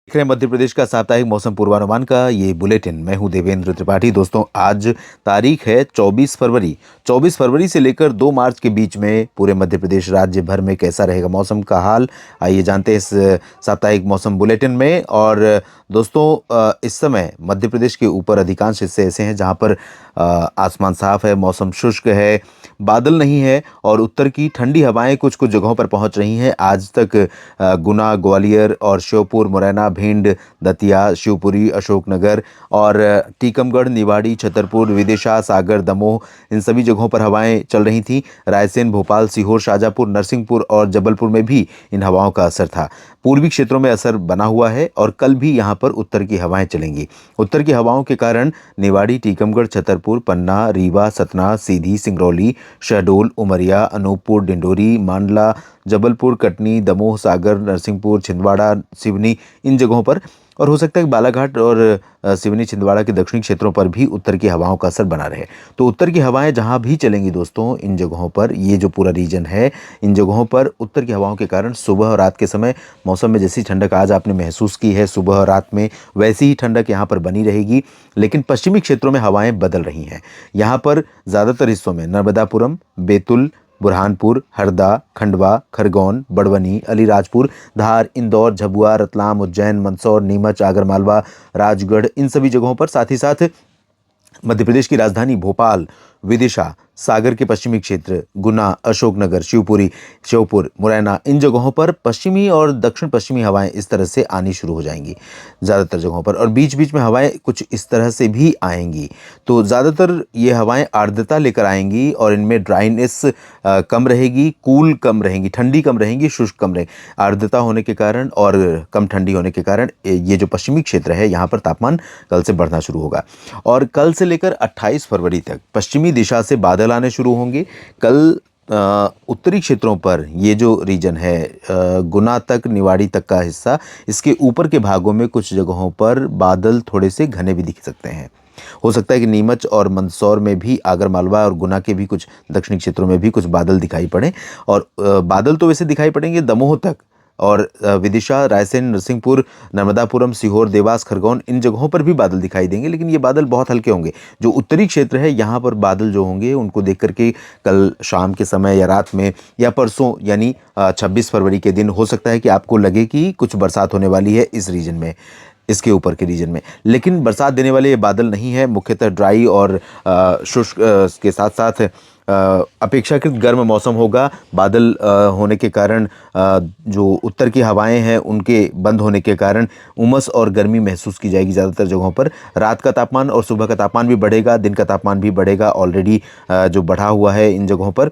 देख रहे हैं मध्य प्रदेश का साप्ताहिक मौसम पूर्वानुमान का ये बुलेटिन। मैं हूं देवेंद्र त्रिपाठी। दोस्तों, आज तारीख है 24 फरवरी। 24 फरवरी से लेकर 2 मार्च के बीच में पूरे मध्य प्रदेश राज्य भर में कैसा रहेगा मौसम का हाल, आइए जानते हैं इस साप्ताहिक मौसम बुलेटिन में। और दोस्तों, इस समय मध्य प्रदेश के ऊपर अधिकांश हिस्से ऐसे हैं जहां पर आसमान साफ है, मौसम शुष्क है, बादल नहीं है और उत्तर की ठंडी हवाएं कुछ कुछ जगहों पर पहुंच रही हैं। आज तक गुना, ग्वालियर और श्योपुर, मुरैना, भिंड, दतिया, शिवपुरी, अशोकनगर और टीकमगढ़, निवाड़ी, छतरपुर, विदिशा, सागर, दमोह, इन सभी जगहों पर हवाएं चल रही थीं। रायसेन, भोपाल, सीहोर, शाजापुर, नरसिंहपुर और जबलपुर में भी इन हवाओं का असर था। पूर्वी क्षेत्रों में असर बना हुआ है और कल भी यहाँ पर उत्तर की हवाएं चलेंगी। उत्तर की हवाओं के कारण निवाड़ी, टीकमगढ़, छतरपुर, पन्ना, रीवा, सतना, सीधी, सिंगरौली, शहडोल, उमरिया, अनूपपुर, डिंडोरी, मांडला, जबलपुर, कटनी, दमोह, सागर, नरसिंहपुर, छिंदवाड़ा, सिवनी, इन जगहों पर और हो सकता है कि बालाघाट और सिवनी, छिंदवाड़ा के दक्षिणी क्षेत्रों पर भी उत्तर की हवाओं का असर बना रहे। तो उत्तर की हवाएं जहां भी चलेंगी दोस्तों, इन जगहों पर, ये जो पूरा रीजन है, इन जगहों पर उत्तर की हवाओं के कारण सुबह और रात के समय मौसम में जैसी ठंडक आज आपने महसूस की है सुबह और रात में, वैसी ही ठंडक यहाँ पर बनी रहेगी। लेकिन पश्चिमी क्षेत्रों में हवाएं बदल रही हैं। यहाँ पर ज़्यादातर हिस्सों में नर्मदापुरम, बैतूल, बुरहानपुर, हरदा, खंडवा, खरगोन, बड़वनी, अलीराजपुर, धार, इंदौर, झबुआ, रतलाम, उज्जैन, मंदसौर, नीमच, आगरमालवा, राजगढ़, इन सभी जगहों पर, साथ ही साथ मध्य प्रदेश की राजधानी भोपाल, विदिशा, सागर के पश्चिमी क्षेत्र, गुना, अशोकनगर, शिवपुरी, श्योपुर, मुरैना, इन जगहों पर पश्चिमी और दक्षिण पश्चिमी हवाएं इस तरह से आनी शुरू हो जाएंगी ज़्यादातर जगहों पर। और बीच बीच में हवाएं कुछ इस तरह से भी आएंगी। तो ज़्यादातर ये हवाएं आर्द्रता लेकर आएंगी और इनमें ड्राइनेस कम रहेगी, कूल कम रहेंगी, ठंडी कम रहेंगी, शुष्क कम रहेंगी। आर्द्रता होने के कारण और कम ठंडी होने के कारण ये जो पश्चिमी क्षेत्र है यहाँ पर तापमान कल से बढ़ना शुरू होगा। और कल से लेकर 28 फरवरी तक पश्चिमी दिशा से बादल आने शुरू होंगे। कल उत्तरी क्षेत्रों पर ये जो रीजन है, गुना तक, निवाड़ी तक का हिस्सा, इसके ऊपर के भागों में कुछ जगहों पर बादल थोड़े से घने भी दिख सकते हैं। हो सकता है कि नीमच और मंदसौर में भी, आगरमालवा और गुना के भी कुछ दक्षिणी क्षेत्रों में भी कुछ बादल दिखाई पड़े। और बादल तो वैसे दिखाई पड़ेंगे दमोह तक और विदिशा, रायसेन, नरसिंहपुर, नर्मदापुरम, सीहोर, देवास, खरगोन, इन जगहों पर भी बादल दिखाई देंगे। लेकिन ये बादल बहुत हल्के होंगे। जो उत्तरी क्षेत्र है यहाँ पर बादल जो होंगे उनको देख करके कल शाम के समय या रात में या परसों यानी 26 फरवरी के दिन हो सकता है कि आपको लगे कि कुछ बरसात होने वाली है इस रीजन में, इसके ऊपर के रीजन में। लेकिन बरसात देने वाले ये बादल नहीं है। मुख्यतः ड्राई और शुष्क के साथ साथ अपेक्षाकृत गर्म मौसम होगा। बादल होने के कारण जो उत्तर की हवाएं हैं उनके बंद होने के कारण उमस और गर्मी महसूस की जाएगी ज़्यादातर जगहों पर। रात का तापमान और सुबह का तापमान भी बढ़ेगा, दिन का तापमान भी बढ़ेगा, ऑलरेडी जो बढ़ा हुआ है इन जगहों पर।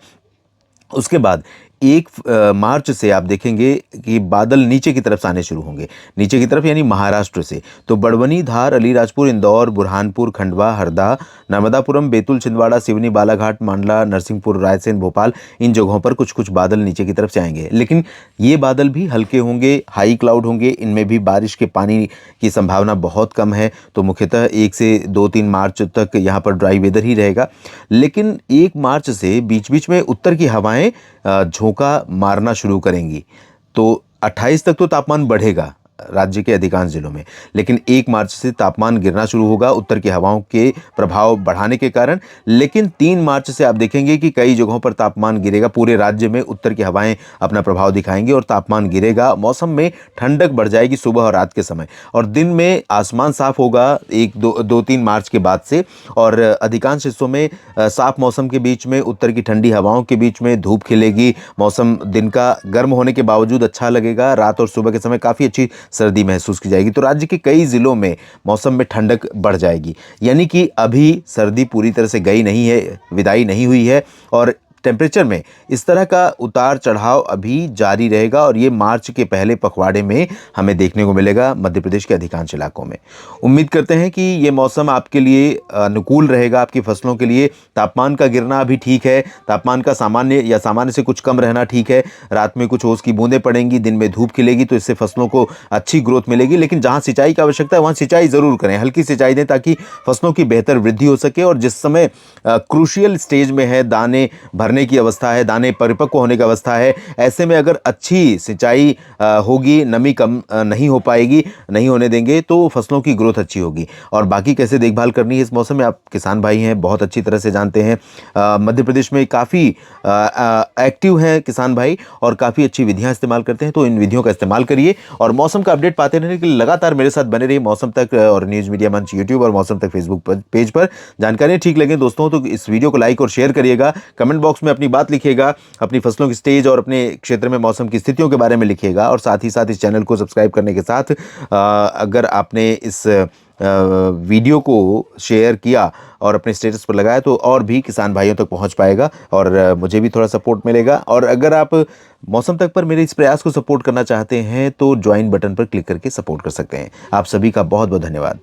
उसके बाद 1 मार्च से आप देखेंगे कि बादल नीचे की तरफ से आने शुरू होंगे, नीचे की तरफ यानी महाराष्ट्र से। तो बड़वनी, धार, अलीराजपुर, इंदौर, बुरहानपुर, खंडवा, हरदा, नर्मदापुरम, बैतूल, छिंदवाड़ा, सिवनी, बालाघाट, मांडला, नरसिंहपुर, रायसेन, भोपाल, इन जगहों पर कुछ कुछ बादल नीचे की तरफ से आएंगे। लेकिन ये बादल भी हल्के होंगे, हाई क्लाउड होंगे, इनमें भी बारिश के पानी की संभावना बहुत कम है। तो मुख्यतः 1 से 2-3 मार्च तक यहाँ पर ड्राई वेदर ही रहेगा। लेकिन 1 मार्च से बीच बीच में उत्तर की हवाएं झोंका मारना शुरू करेंगी। तो 28 तक तो तापमान बढ़ेगा राज्य के अधिकांश जिलों में, लेकिन 1 मार्च से तापमान गिरना शुरू होगा उत्तर की हवाओं के प्रभाव बढ़ाने के कारण। लेकिन 3 मार्च से आप देखेंगे कि कई जगहों पर तापमान गिरेगा। पूरे राज्य में उत्तर की हवाएं अपना प्रभाव दिखाएंगी और तापमान गिरेगा। मौसम में ठंडक बढ़ जाएगी सुबह और रात के समय, और दिन में आसमान साफ होगा 2-3 मार्च के बाद से। और अधिकांश हिस्सों में साफ मौसम के बीच में उत्तर की ठंडी हवाओं के बीच में धूप खिलेगी। मौसम दिन का गर्म होने के बावजूद अच्छा लगेगा। रात और सुबह के समय काफ़ी अच्छी सर्दी महसूस की जाएगी। तो राज्य के कई जिलों में मौसम में ठंडक बढ़ जाएगी। यानी कि अभी सर्दी पूरी तरह से गई नहीं है, विदाई नहीं हुई है, और टेम्परेचर में इस तरह का उतार चढ़ाव अभी जारी रहेगा। और ये मार्च के पहले पखवाड़े में हमें देखने को मिलेगा मध्य प्रदेश के अधिकांश इलाकों में। उम्मीद करते हैं कि ये मौसम आपके लिए अनुकूल रहेगा, आपकी फसलों के लिए। तापमान का गिरना अभी ठीक है, तापमान का सामान्य या सामान्य से कुछ कम रहना ठीक है। रात में कुछ ओस की बूंदें पड़ेंगी, दिन में धूप खिलेगी, तो इससे फसलों को अच्छी ग्रोथ मिलेगी। लेकिन जहाँ सिंचाई की आवश्यकता है वहाँ सिंचाई ज़रूर करें, हल्की सिंचाई दें ताकि फसलों की बेहतर वृद्धि हो सके। और जिस समय क्रूशियल स्टेज में है, दाने भरने भरने की अवस्था है, दाने परिपक्व होने की अवस्था है। ऐसे में अगर अच्छी सिंचाई होगी, नमी कम नहीं हो पाएगी, नहीं होने देंगे तो फसलों की ग्रोथ अच्छी होगी। और बाकी कैसे देखभाल करनी है इस मौसम में, आप किसान भाई हैं, बहुत अच्छी तरह से जानते हैं। मध्य प्रदेश में काफ़ी एक्टिव हैं किसान भाई और काफ़ी अच्छी विधियां इस्तेमाल करते हैं, तो इन विधियों का इस्तेमाल करिए और मौसम का अपडेट पाते रहने के लिए लगातार मेरे साथ बने रहिए। मौसम तक और न्यूज़ मीडिया मंच यूट्यूब और मौसम तक फेसबुक पेज पर जानकारियाँ ठीक लगे दोस्तों तो इस वीडियो को लाइक और शेयर करिएगा। कमेंट बॉक्स में अपनी बात लिखिएगा, अपनी फसलों की स्टेज और अपने क्षेत्र में मौसम की स्थितियों के बारे में लिखिएगा। और साथ ही साथ इस चैनल को सब्सक्राइब करने के साथ अगर आपने इस वीडियो को शेयर किया और अपने स्टेटस पर लगाया तो और भी किसान भाइयों तक पहुंच पाएगा और मुझे भी थोड़ा सपोर्ट मिलेगा। और अगर आप मौसम तक पर मेरे इस प्रयास को सपोर्ट करना चाहते हैं तो ज्वाइन बटन पर क्लिक करके सपोर्ट कर सकते हैं। आप सभी का बहुत बहुत धन्यवाद।